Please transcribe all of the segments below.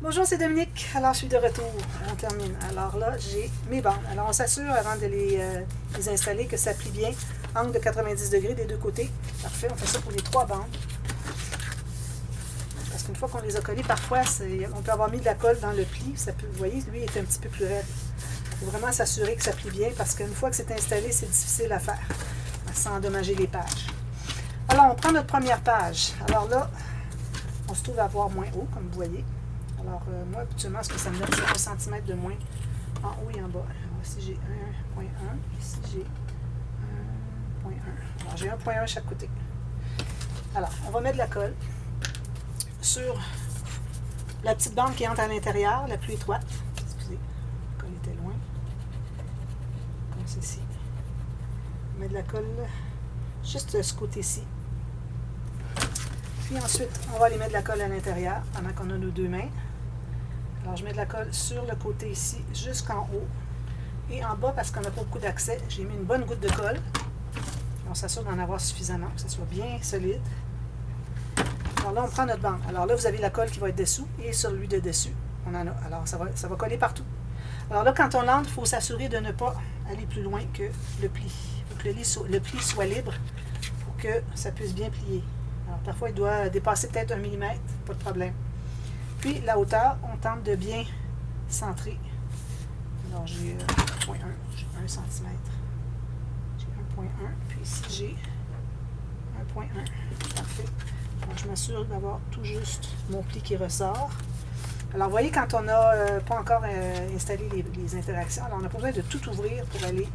Bonjour, c'est Dominique. Alors, je suis de retour. On termine. Alors là, j'ai mes bandes. Alors, on s'assure avant de les installer que ça plie bien. Angle de 90 degrés des deux côtés. Parfait. On fait ça pour les 3 bandes. Parce qu'une fois qu'on les a collées, parfois, on peut avoir mis de la colle dans le pli. Ça peut, vous voyez, lui, il est un petit peu plus raide. Il faut vraiment s'assurer que ça plie bien parce qu'une fois que c'est installé, c'est difficile à faire sans endommager les pages. Alors, on prend notre première page. Alors là, on se trouve à avoir moins haut, comme vous voyez. Alors, moi, habituellement, ce que ça me donne, c'est 1 cm de moins en haut et en bas. Alors, ici, j'ai 1,1. Ici, j'ai 1,1. Alors, j'ai 1,1 chaque côté. Alors, on va mettre de la colle sur la petite bande qui entre à l'intérieur, la plus étroite. Excusez, la colle était loin. Comme ceci. On met de la colle juste de ce côté-ci. Puis ensuite, on va aller mettre de la colle à l'intérieur pendant qu'on a nos 2 mains. Alors, je mets de la colle sur le côté ici, jusqu'en haut. Et en bas, parce qu'on n'a pas beaucoup d'accès, j'ai mis une bonne goutte de colle. On s'assure d'en avoir suffisamment, que ça soit bien solide. Alors là, on prend notre bande. Alors là, vous avez la colle qui va être dessous et sur lui de dessus. On en a. Alors, ça va coller partout. Alors là, quand on entre, il faut s'assurer de ne pas aller plus loin que le pli. Il faut que le pli soit libre pour que ça puisse bien plier. Alors, parfois, il doit dépasser peut-être 1 mm, pas de problème. Puis, la hauteur, on tente de bien centrer. Alors, j'ai 1,1, j'ai 1 cm. J'ai 1,1, puis ici, j'ai 1,1. Parfait. Alors, je m'assure d'avoir tout juste mon pli qui ressort. Alors, vous voyez, quand on n'a pas encore installé les interactions, alors on n'a pas besoin de tout ouvrir pour aller...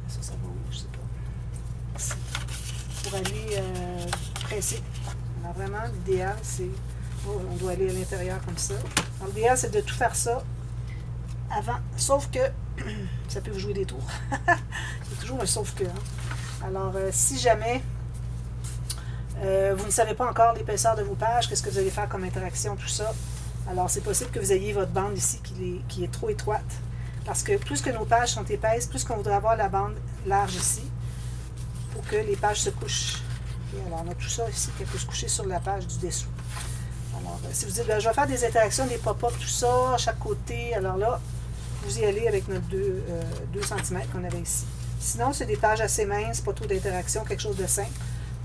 Ça va où? Je sais pas. Ici. Pour aller presser. Alors, vraiment, l'idéal, c'est... Oh, on doit aller à l'intérieur comme ça. Alors, l'idéal, c'est de tout faire ça avant. Sauf que ça peut vous jouer des tours. C'est toujours un sauf que. Hein. Alors, si jamais vous ne savez pas encore l'épaisseur de vos pages, qu'est-ce que vous allez faire comme interaction, tout ça, alors c'est possible que vous ayez votre bande ici qui est trop étroite. Parce que plus que nos pages sont épaisses, plus qu'on voudrait avoir la bande large ici pour que les pages se couchent. Et alors, on a tout ça ici qui peut se coucher sur la page du dessous. Alors, si vous dites, ben, je vais faire des interactions, des pop-up, tout ça, à chaque côté, alors là, vous y allez avec notre 2 cm qu'on avait ici. Sinon, c'est des pages assez minces, pas trop d'interaction, quelque chose de simple.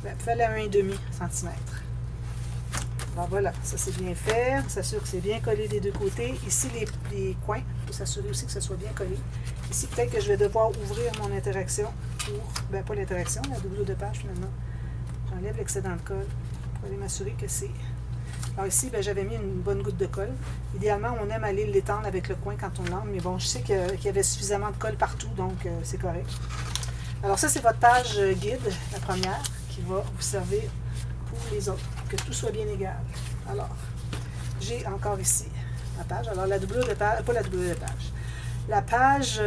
Ben, vous faites à 1,5 cm. Alors voilà, ça c'est bien fait. On s'assure que c'est bien collé des deux côtés. Ici, les coins, il faut s'assurer aussi que ça soit bien collé. Ici, peut-être que je vais devoir ouvrir mon interaction pour, ben pas l'interaction, la double de page finalement. J'enlève l'excédent de colle pour aller m'assurer que c'est... Alors ici, ben, j'avais mis une bonne goutte de colle. Idéalement, on aime aller l'étendre avec le coin quand on l'entre, mais bon, je sais qu'il y avait suffisamment de colle partout, donc c'est correct. Alors ça, c'est votre page guide, la première, qui va vous servir pour les autres, pour que tout soit bien égal. Alors, j'ai encore ici ma page. Alors, la doublure de page, pas la doublure de page, la page,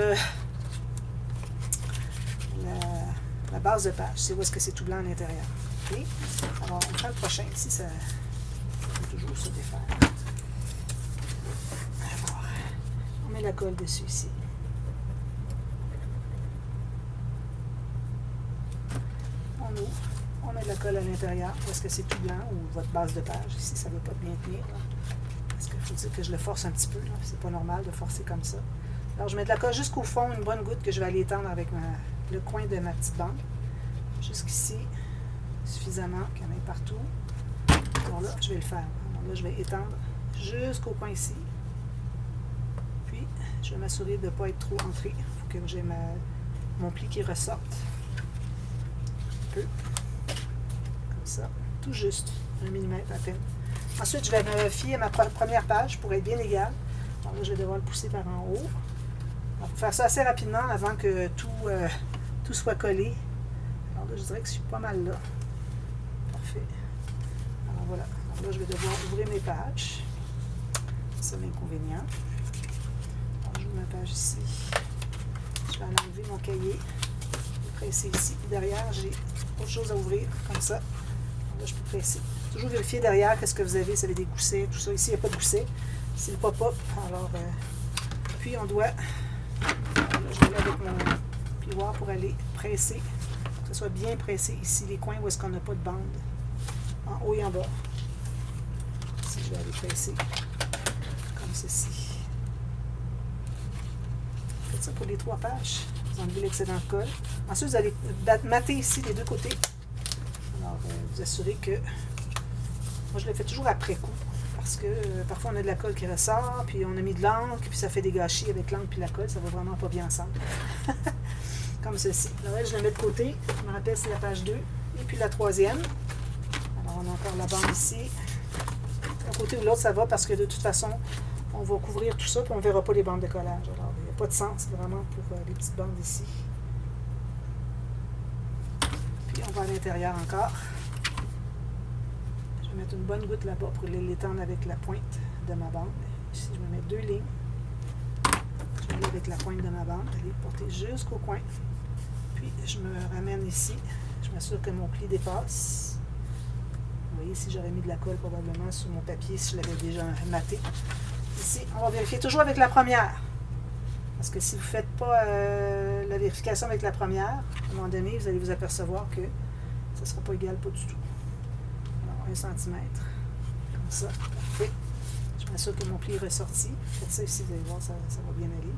la base de page, c'est où est-ce que c'est tout blanc à l'intérieur. OK? Alors, on prend le prochain. Ici, ça peut toujours se défaire. Alors, on met la colle dessus ici. On ouvre. On met de la colle à l'intérieur parce que c'est tout blanc ou votre base de page. Ici, ça ne veut pas bien tenir. Là. Parce qu'il faut dire que je le force un petit peu. C'est pas normal de forcer comme ça. Alors, je mets de la colle jusqu'au fond, une bonne goutte que je vais aller étendre avec le coin de ma petite bande. Jusqu'ici, suffisamment qu'il y en ait partout. Alors là, je vais le faire. Alors là, je vais étendre jusqu'au coin ici. Puis, je vais m'assurer de ne pas être trop entré. Il faut que j'ai mon pli qui ressorte. Un peu. Comme ça. Tout juste. 1 mm à peine. Ensuite, je vais me fier à ma première page pour être bien égale. Alors là, je vais devoir le pousser par en haut. Il faut faire ça assez rapidement avant que tout soit collé. Alors là, je dirais que je suis pas mal là. Parfait. Alors voilà. Alors là, je vais devoir ouvrir mes pages. C'est l'inconvénient. Alors, j'ouvre ma page ici. Je vais en enlever mon cahier. Je vais presser ici. Puis derrière, j'ai autre chose à ouvrir, comme ça. Alors là, je peux presser. Toujours vérifier derrière qu'est-ce que vous avez. Si vous avez des goussets, tout ça. Ici, il n'y a pas de gousset. C'est le pop-up. Alors, puis on doit... Là, je vais aller avec mon plioir pour aller presser. Que ce soit bien pressé ici, les coins où est-ce qu'on n'a pas de bande. En haut et en bas. Ici, je vais aller presser. ceci. Faites ça pour les 3 pages. Vous enlevez l'excédent de colle. Ensuite, vous allez mater ici les 2 côtés. Alors, vous assurez que... Moi, je le fais toujours après coup. Parce que parfois, on a de la colle qui ressort, puis on a mis de l'encre, puis ça fait des gâchis avec l'encre puis la colle. Ça va vraiment pas bien ensemble. Comme ceci. Alors, je le mets de côté. Je me rappelle, c'est la page 2. Et puis la 3e. Alors, on a encore la bande ici. D'un côté ou l'autre, ça va parce que de toute façon, on va couvrir tout ça, puis on ne verra pas les bandes de collage. Alors, il n'y a pas de sens vraiment pour les petites bandes ici. Puis, on va à l'intérieur encore. Je vais mettre une bonne goutte là-bas pour l'étendre avec la pointe de ma bande. Ici, je vais mettre 2 lignes. Je vais aller avec la pointe de ma bande, aller porter jusqu'au coin. Puis, je me ramène ici. Je m'assure que mon pli dépasse. Vous voyez, ici, j'aurais mis de la colle probablement sur mon papier si je l'avais déjà maté. Ici, on va vérifier toujours avec la première. Parce que si vous ne faites pas la vérification avec la première, à un moment donné, vous allez vous apercevoir que ça ne sera pas égal, pas du tout. Alors, 1 cm. Comme ça. Parfait. Je m'assure que mon pli est ressorti. Faites ça ici, vous allez voir, ça va bien aller.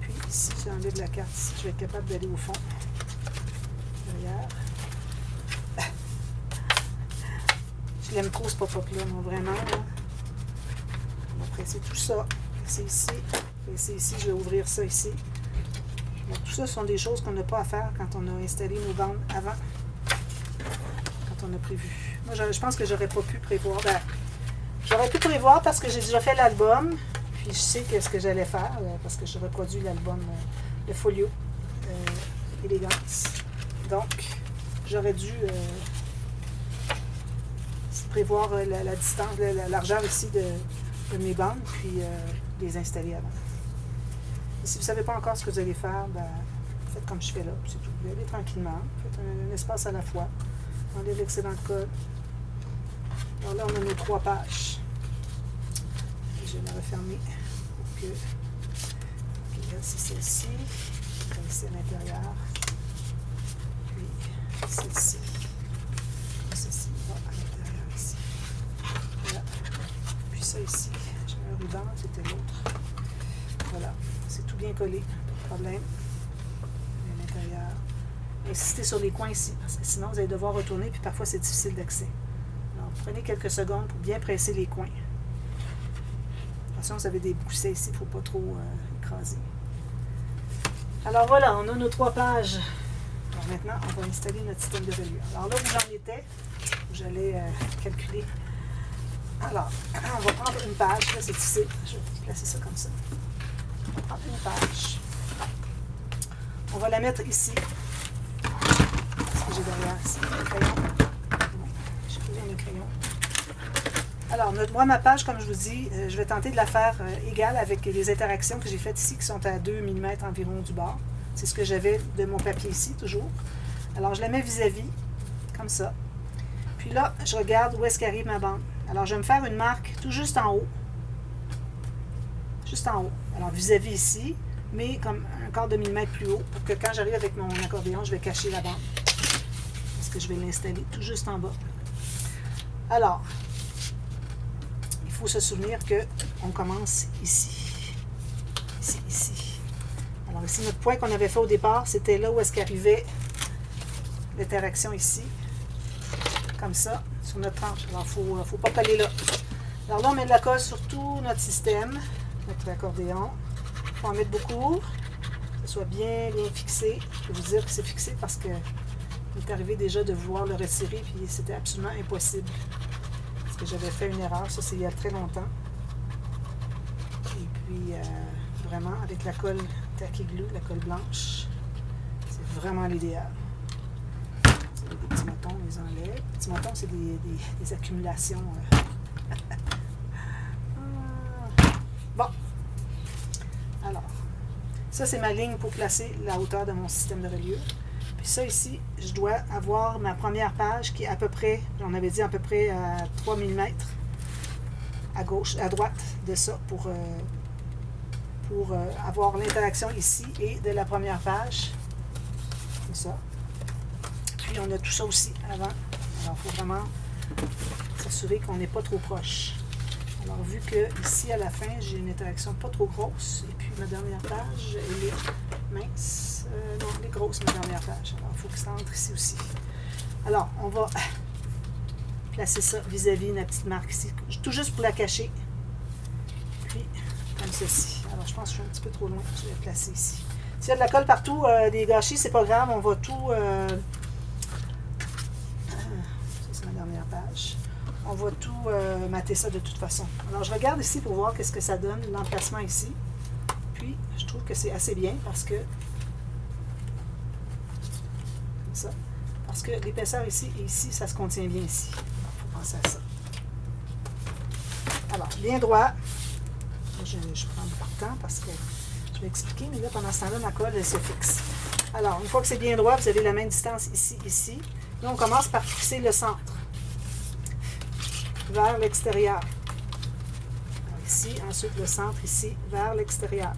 Puis ici, j'enlève la carte ici, je vais être capable d'aller au fond. Derrière. Je l'aime trop ce pop-up-là, moi, vraiment. Là. On va presser tout ça. Presser ici. Presser ici. Je vais ouvrir ça ici. Donc, tout ça, ce sont des choses qu'on n'a pas à faire quand on a installé nos bandes avant. Quand on a prévu. Moi, je pense que j'aurais pas pu prévoir. Ben, j'aurais pu prévoir parce que j'ai déjà fait l'album. Puis, je sais ce que j'allais faire. Parce que je reproduis l'album de Folio. Élégance. Donc, j'aurais dû... prévoir la distance, la largeur ici de mes bandes, puis les installer avant. Et si vous ne savez pas encore ce que vous allez faire, ben, faites comme je fais là, c'est tout. Vous allez tranquillement, faites un espace à la fois, enlevez l'excédent de colle. Alors là, on a nos 3 pages. Et je vais la refermer pour que... Ok, là, c'est celle-ci. Je vais laisser à l'intérieur. Puis, celle-ci. Celle-ci va à l'intérieur ici. Voilà. Puis ça ici, j'ai un ruban, c'était l'autre. Voilà, c'est tout bien collé, pas de problème. À l'intérieur. Insistez sur les coins ici, parce que sinon vous allez devoir retourner, puis parfois c'est difficile d'accès. Alors, prenez quelques secondes pour bien presser les coins. Attention, vous avez des boussets ici, il ne faut pas trop écraser. Alors voilà, on a nos 3 pages. Alors maintenant, on va installer notre système de reliure. Alors là où j'en étais, j'allais calculer. Alors, on va prendre une page. Là, c'est difficile. Je vais placer ça comme ça. On va prendre une page. On va la mettre ici. Parce que j'ai derrière ici le crayon. J'ai posé mes crayons. Alors, moi, ma page, comme je vous dis, je vais tenter de la faire égale avec les interactions que j'ai faites ici, qui sont à 2 mm environ du bord. C'est ce que j'avais de mon papier ici, toujours. Alors, je la mets vis-à-vis, comme ça. Puis là, je regarde où est-ce qu'arrive ma bande. Alors, je vais me faire une marque tout juste en haut. Juste en haut. Alors, vis-à-vis ici, mais comme un quart de millimètre plus haut, pour que quand j'arrive avec mon accordéon, je vais cacher la bande. Parce que je vais l'installer tout juste en bas. Alors, il faut se souvenir qu'on commence ici. Ici, ici. Alors, ici, notre point qu'on avait fait au départ, c'était là où est-ce qu'arrivait l'interaction ici. Comme ça, sur notre tranche. Alors, il ne faut pas coller là. Alors là, on met de la colle sur tout notre système, notre accordéon. Il faut en mettre beaucoup, que ce soit bien, bien fixé. Je vais vous dire que c'est fixé parce que il est arrivé déjà de vouloir le retirer, puis c'était absolument impossible. Parce que j'avais fait une erreur, ça c'est il y a très longtemps. Et puis, vraiment, avec la colle Tacky Glue, la colle blanche, c'est vraiment l'idéal. Des petits motons, on les enlève. Les petits motons, c'est des accumulations. Bon. Alors, ça, c'est ma ligne pour placer la hauteur de mon système de reliure. Puis ça, ici, je dois avoir ma première page qui est à peu près, on avait dit à peu près à 3 mm à gauche, à droite de ça pour avoir l'interaction ici et de la première page. Comme ça. Puis on a tout ça aussi avant. Alors, il faut vraiment s'assurer qu'on n'est pas trop proche. Alors, vu que ici, à la fin, j'ai une interaction pas trop grosse, et puis ma dernière page, elle est mince. Non, elle est grosse, ma dernière page. Alors, il faut que ça entre ici aussi. Alors, on va placer ça vis-à-vis la petite marque ici, tout juste pour la cacher. Puis, comme ceci. Alors, je pense que je suis un petit peu trop loin. Je vais la placer ici. S'il y a de la colle partout, des gâchis, c'est pas grave. On va tout... ça, c'est ma dernière page. On va tout mater ça de toute façon. Alors, je regarde ici pour voir qu'est-ce que ça donne, l'emplacement ici. Puis, je trouve que c'est assez bien parce que... Comme ça. Parce que l'épaisseur ici et ici, ça se contient bien ici. Il faut penser à ça. Alors, bien droit. Je prends beaucoup de temps parce que je vais expliquer, mais là, pendant ce temps-là, ma colle, elle se fixe. Alors, une fois que c'est bien droit, vous avez la même distance ici, ici. Là, on commence par fixer le centre vers l'extérieur. Ici, ensuite le centre ici, vers l'extérieur.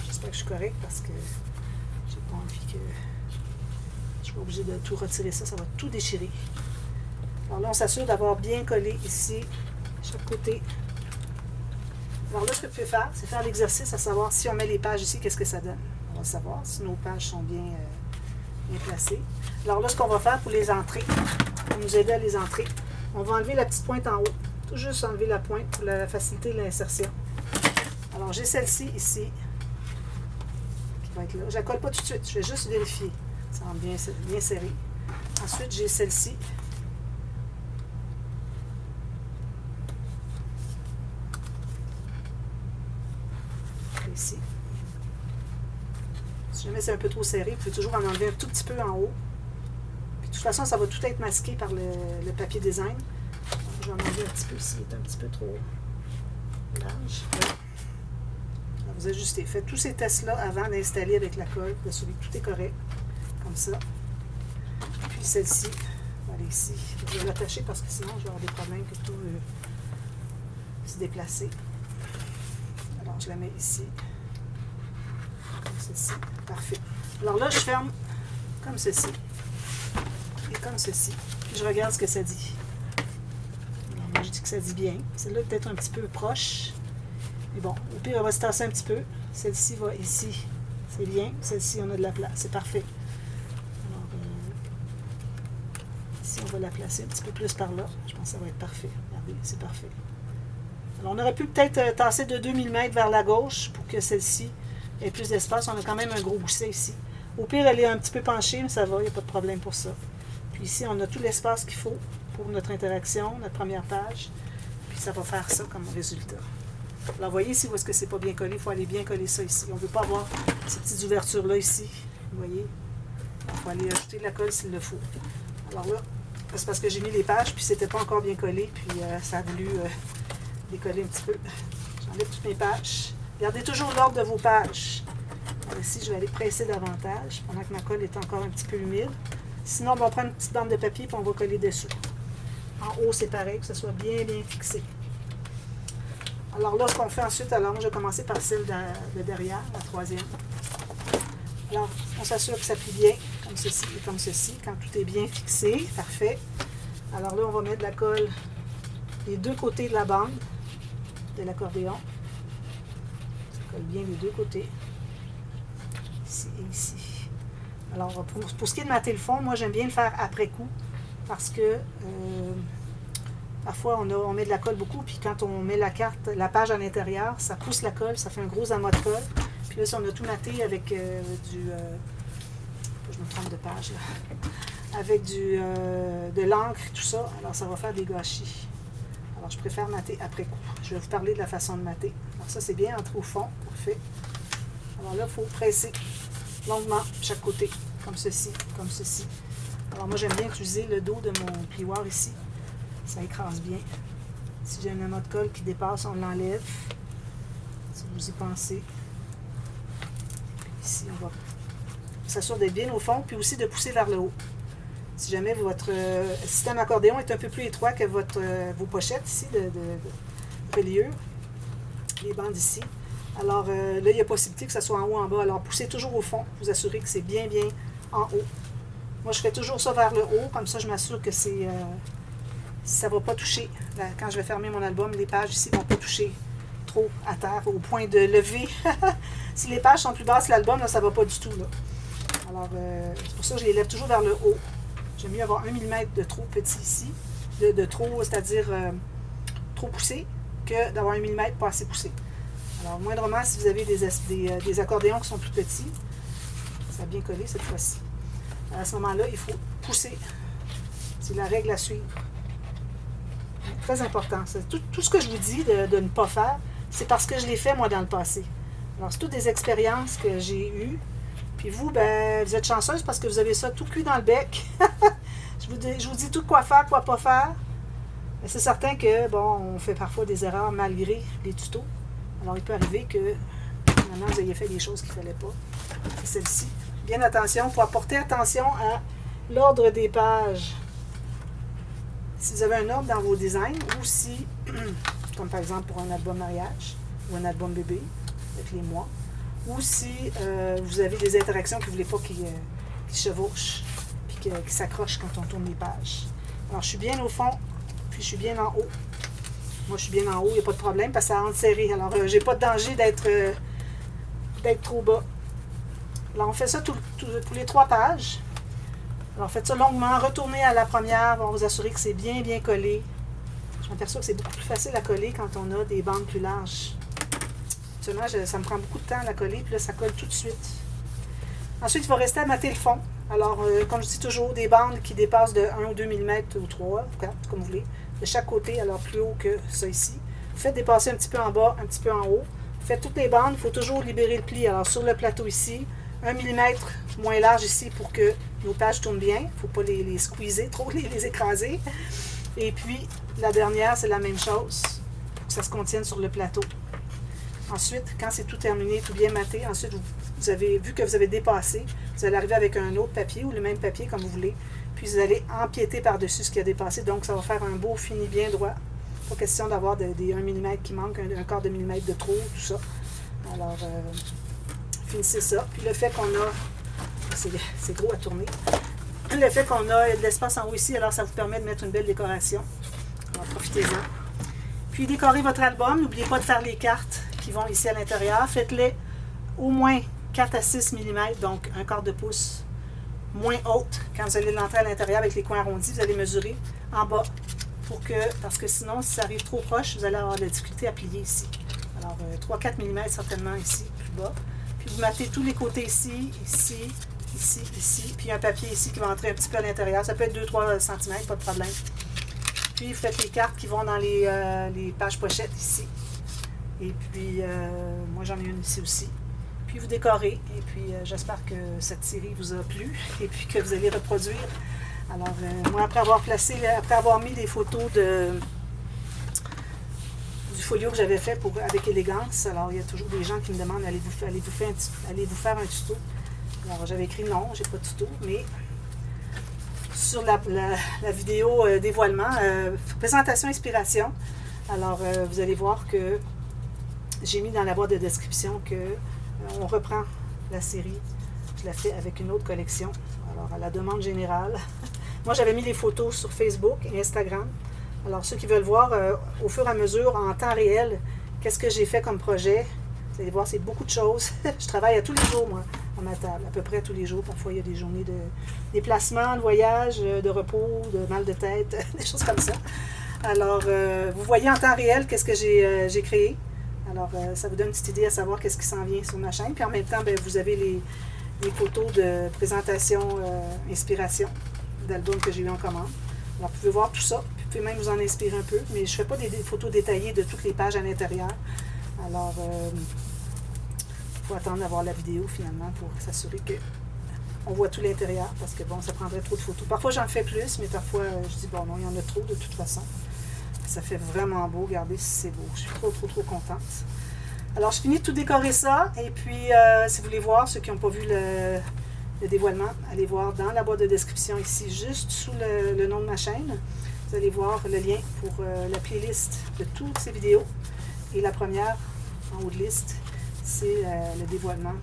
J'espère que je suis correcte parce que j'ai pas envie que je suis pas obligée de tout retirer ça, ça va tout déchirer. Alors là, on s'assure d'avoir bien collé ici, chaque côté. Alors là, ce que vous pouvez faire, c'est faire l'exercice à savoir si on met les pages ici, qu'est-ce que ça donne. On va savoir si nos pages sont bien placées. Alors là, ce qu'on va faire pour les entrées, pour nous aider à les entrer, on va enlever la petite pointe en haut. Tout juste enlever la pointe pour faciliter l'insertion. Alors, j'ai celle-ci ici, qui va être là. Je ne la colle pas tout de suite, je vais juste vérifier. Ça rentre bien serré. Ensuite, j'ai celle-ci. Ici. Si jamais c'est un peu trop serré, vous pouvez toujours en enlever un tout petit peu en haut. Puis de toute façon, ça va tout être masqué par le papier design. Donc, je vais en enlever un petit peu ici, il est un petit peu trop large. Voilà. Alors, vous ajustez. Faites tous ces tests-là avant d'installer avec la colle, de s'assurer que tout est correct, comme ça. Puis celle-ci, on va aller ici. Je vais l'attacher parce que sinon, je vais avoir des problèmes que tout se déplacer. Alors, je la mets ici. Comme ceci. Parfait. Alors là, je ferme comme ceci. Et comme ceci. Puis je regarde ce que ça dit. Alors, moi, je dis que ça dit bien. Celle-là est peut-être un petit peu proche. Mais bon, au pire, on va se tasser un petit peu. Celle-ci va ici. C'est bien. Celle-ci, on a de la place. C'est parfait. Alors, ici, on va la placer un petit peu plus par là. Je pense que ça va être parfait. Regardez, c'est parfait. Alors, on aurait pu peut-être tasser de 2 mm vers la gauche pour que celle-ci ait plus d'espace. On a quand même un gros gousset ici. Au pire, elle est un petit peu penchée, mais ça va, il n'y a pas de problème pour ça. Puis ici, on a tout l'espace qu'il faut pour notre interaction, notre première page. Puis ça va faire ça comme résultat. Alors, voyez ici où est-ce que c'est pas bien collé. Il faut aller bien coller ça ici. On ne veut pas avoir ces petites ouvertures-là ici. Vous voyez? Il faut aller ajouter de la colle s'il le faut. Alors là, c'est parce que j'ai mis les pages, puis c'était pas encore bien collé, puis ça a voulu... décoller un petit peu. J'enlève toutes mes pages. Gardez toujours l'ordre de vos pages. Alors ici, je vais aller presser davantage pendant que ma colle est encore un petit peu humide. Sinon, on va prendre une petite bande de papier et on va coller dessus. En haut, c'est pareil, que ce soit bien, bien fixé. Alors là, ce qu'on fait ensuite, alors moi, je vais commencer par celle de derrière, la troisième. Alors, on s'assure que ça plie bien, comme ceci et comme ceci, quand tout est bien fixé. Parfait. Alors là, on va mettre de la colle les deux côtés de la bande de l'accordéon. Ça colle bien les deux côtés. Ici et ici. Alors, pour ce qui est de mater le fond, moi, j'aime bien le faire après coup parce que parfois, on met de la colle beaucoup, puis quand on met la page à l'intérieur, ça pousse la colle, ça fait un gros amas de colle. Puis là, si on a tout maté avec je me trompe de page, là. Avec de l'encre et tout ça, alors ça va faire des gâchis. Alors, je préfère mater après coup. Je vais vous parler de la façon de mater. Alors, ça, c'est bien entré au fond. Parfait. Alors là, il faut presser longuement chaque côté, comme ceci, comme ceci. Alors, moi, j'aime bien utiliser le dos de mon plioir ici. Ça écrase bien. Si j'ai un amas de colle qui dépasse, on l'enlève. Si vous y pensez. Puis ici, on va s'assurer d'être bien au fond, puis aussi de pousser vers le haut. Si jamais votre système accordéon est un peu plus étroit que vos pochettes ici de reliure, les bandes ici, alors là, il y a possibilité que ça soit en haut, en bas. Alors, poussez toujours au fond, vous assurez que c'est bien, bien en haut. Moi, je fais toujours ça vers le haut, comme ça, je m'assure que c'est ça ne va pas toucher. Là, quand je vais fermer mon album, les pages ici ne vont pas toucher trop à terre, au point de lever. Si les pages sont plus basses, l'album, ça ne va pas du tout. Là. Alors, c'est pour ça que je les lève toujours vers le haut. J'aime mieux avoir 1 mm de trop petit ici, de trop, c'est-à-dire trop poussé, que d'avoir 1 mm pas assez poussé. Alors, moindrement, si vous avez des accordéons qui sont plus petits, ça a bien collé cette fois-ci. À ce moment-là, il faut pousser. C'est la règle à suivre. Très important. Tout ce que je vous dis de ne pas faire, c'est parce que je l'ai fait, moi, dans le passé. Alors, c'est toutes des expériences que j'ai eues. Puis vous, ben, vous êtes chanceuse parce que vous avez ça tout cuit dans le bec. je vous dis tout quoi faire, quoi pas faire. Mais c'est certain que, bon, on fait parfois des erreurs malgré les tutos. Alors, il peut arriver que, finalement, vous ayez fait des choses qu'il ne fallait pas. C'est celle-ci. Bien attention, il faut apporter attention à l'ordre des pages. Si vous avez un ordre dans vos designs, ou si, comme par exemple pour un album mariage, ou un album bébé, avec les mois, ou si vous avez des interactions que vous ne voulez pas qui chevauchent, puis qui s'accrochent quand on tourne les pages. Alors, je suis bien au fond, puis je suis bien en haut. Moi, je suis bien en haut, il n'y a pas de problème, parce que ça rentre serré. Alors, j'ai pas de danger d'être trop bas. Alors, on fait ça pour les 3 pages. Alors, faites ça longuement, retournez à la première, on va vous assurer que c'est bien, bien collé. Je m'aperçois que c'est beaucoup plus facile à coller quand on a des bandes plus larges. Actuellement, ça me prend beaucoup de temps à la coller, puis là, ça colle tout de suite. Ensuite, il va rester à mater le fond. Alors, comme je dis toujours, des bandes qui dépassent de 1 ou 2 mm ou 3, 4, comme vous voulez, de chaque côté, alors plus haut que ça ici. Vous faites dépasser un petit peu en bas, un petit peu en haut. Vous faites toutes les bandes, il faut toujours libérer le pli. Alors, sur le plateau ici, 1 mm moins large ici pour que nos pages tournent bien. Il ne faut pas les squeezer trop, les écraser. Et puis, la dernière, c'est la même chose, pour que ça se contienne sur le plateau. Ensuite, quand c'est tout terminé, tout bien maté, ensuite, vous avez vu que vous avez dépassé, vous allez arriver avec un autre papier ou le même papier comme vous voulez, puis vous allez empiéter par-dessus ce qui a dépassé, donc ça va faire un beau fini bien droit. Pas question d'avoir des 1 mm qui manquent, un quart de millimètre de trop, tout ça. Alors, finissez ça. Puis le fait qu'on a, c'est gros à tourner, le fait qu'on a de l'espace en haut ici, alors ça vous permet de mettre une belle décoration. Alors, profitez-en. Puis décorez votre album, n'oubliez pas de faire les cartes qui vont ici à l'intérieur. Faites-les au moins 4 à 6 mm, donc un quart de pouce moins haute. Quand vous allez l'entrer à l'intérieur avec les coins arrondis, vous allez mesurer en bas. Parce que sinon, si ça arrive trop proche, vous allez avoir de la difficulté à plier ici. Alors, 3-4 mm certainement ici, plus bas. Puis vous matez tous les côtés ici, ici, ici, ici. Puis un papier ici qui va entrer un petit peu à l'intérieur. Ça peut être 2-3 cm, pas de problème. Puis vous faites les cartes qui vont dans les pages pochettes ici. Et puis, moi j'en ai une ici aussi. Puis vous décorez. Et puis, j'espère que cette série vous a plu. Et puis que vous allez reproduire. Alors, moi, après avoir mis des photos du folio que j'avais fait avec élégance, alors il y a toujours des gens qui me demandent allez-vous faire un tuto? Alors, j'avais écrit non, j'ai pas de tuto, mais sur la vidéo dévoilement, présentation inspiration. Alors, vous allez voir que j'ai mis dans la boîte de description que on reprend la série. Je la fais avec une autre collection. Alors, à la demande générale. Moi, j'avais mis les photos sur Facebook et Instagram. Alors, ceux qui veulent voir au fur et à mesure, en temps réel, qu'est-ce que j'ai fait comme projet, vous allez voir, c'est beaucoup de choses. Je travaille à tous les jours, moi, à ma table, à peu près tous les jours. Parfois, il y a des journées de déplacement, de voyage, de repos, de mal de tête, des choses comme ça. Alors, vous voyez en temps réel qu'est-ce que j'ai créé. Alors, ça vous donne une petite idée à savoir qu'est-ce qui s'en vient sur ma chaîne. Puis en même temps, bien, vous avez les photos de présentation, inspiration d'albums que j'ai eu en commande. Alors, vous pouvez voir tout ça. Vous pouvez même vous en inspirer un peu. Mais je ne fais pas des photos détaillées de toutes les pages à l'intérieur. Alors, il faut attendre d'avoir la vidéo finalement pour s'assurer qu'on voit tout l'intérieur. Parce que bon, ça prendrait trop de photos. Parfois, j'en fais plus, mais parfois, je dis bon, non, il y en a trop de toute façon. Ça fait vraiment beau. Regardez si c'est beau. Je suis trop contente. Alors, je finis de tout décorer ça. Et puis, si vous voulez voir, ceux qui n'ont pas vu le dévoilement, allez voir dans la boîte de description ici, juste sous le nom de ma chaîne. Vous allez voir le lien pour la playlist de toutes ces vidéos. Et la première, en haut de liste, c'est le dévoilement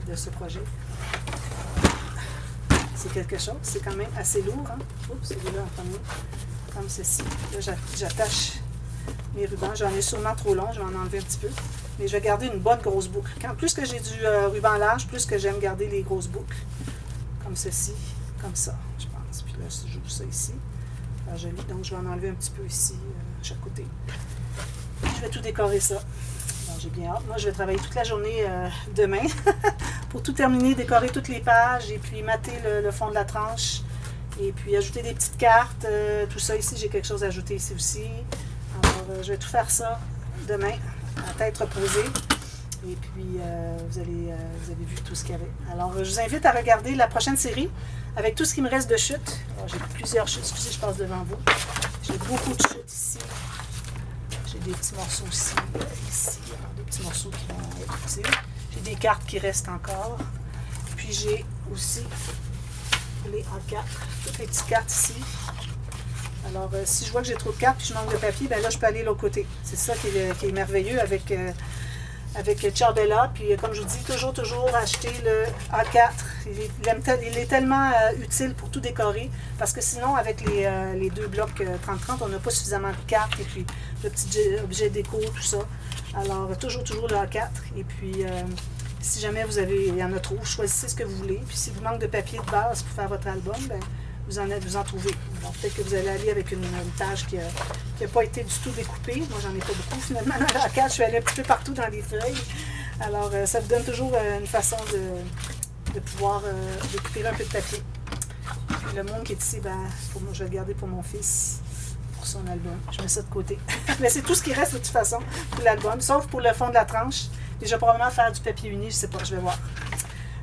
de ce projet. C'est quelque chose. C'est quand même assez lourd. Hein? Oups, c'est là en premier. comme ceci. Là, j'attache mes rubans. J'en ai sûrement trop long, je vais en enlever un petit peu. Mais je vais garder une bonne grosse boucle. Plus que j'ai du ruban large, plus que j'aime garder les grosses boucles. Comme ceci, comme ça, je pense. Puis là, j'ouvre ça ici. Alors, joli. Donc, je vais en enlever un petit peu ici, à chaque côté. Je vais tout décorer ça. Alors, j'ai bien hâte. Moi, je vais travailler toute la journée demain pour tout terminer, décorer toutes les pages et puis mater le fond de la tranche. Et puis ajouter des petites cartes. Tout ça ici, j'ai quelque chose à ajouter ici aussi. Alors, je vais tout faire ça demain, à tête reposée. Et puis, vous avez vu tout ce qu'il y avait. Alors, je vous invite à regarder la prochaine série avec tout ce qui me reste de chutes. J'ai plusieurs chutes. Excusez, je passe devant vous. J'ai beaucoup de chutes ici. J'ai des petits morceaux aussi, ici. Alors, des petits morceaux qui vont être utiles. J'ai des cartes qui restent encore. Puis, j'ai aussi les A4. Toutes les petites cartes ici. Alors, si je vois que j'ai trop de cartes et je manque de papier, ben là, je peux aller de l'autre côté. C'est ça qui est merveilleux avec Ciao-Bella. Puis, comme je vous dis, toujours acheter le A4. Il est tellement utile pour tout décorer. Parce que sinon, avec les deux blocs 30-30, on n'a pas suffisamment de cartes. Et puis, le petit objet déco, tout ça. Alors, toujours le A4. Et puis, si jamais il y en a trop, choisissez ce que vous voulez. Puis, si vous manque de papier de base pour faire votre album, ben vous en trouvez. Alors, peut-être que vous allez aller avec une page qui n'a pas été du tout découpée. Moi, j'en ai pas beaucoup finalement dans la carte. Je suis allée un petit peu partout dans les feuilles. Alors, ça vous donne toujours une façon de pouvoir découper un peu de papier. Puis, le monde qui est ici, ben, je vais le garder pour mon fils, pour son album. Je mets ça de côté. Mais c'est tout ce qui reste de toute façon pour l'album, sauf pour le fond de la tranche. Et je vais probablement faire du papier uni, je sais pas, je vais voir.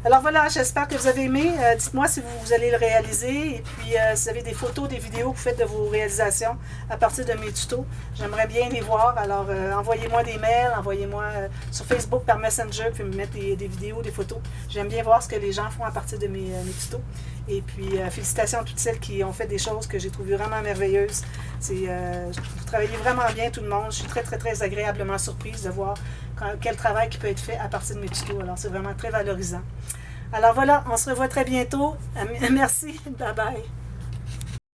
Alors voilà, j'espère que vous avez aimé. Dites-moi si vous allez le réaliser. Et puis, si vous avez des photos, des vidéos que vous faites de vos réalisations à partir de mes tutos, j'aimerais bien les voir. Alors, envoyez-moi des mails, envoyez-moi sur Facebook par Messenger, puis me mettre des vidéos, des photos. J'aime bien voir ce que les gens font à partir de mes tutos. Et puis, félicitations à toutes celles qui ont fait des choses que j'ai trouvées vraiment merveilleuses. Vous travaillez vraiment bien, tout le monde. Je suis très, très, très agréablement surprise de voir quel travail qui peut être fait à partir de mes tutos. Alors, c'est vraiment très valorisant. Alors voilà, on se revoit très bientôt. Merci. Bye bye.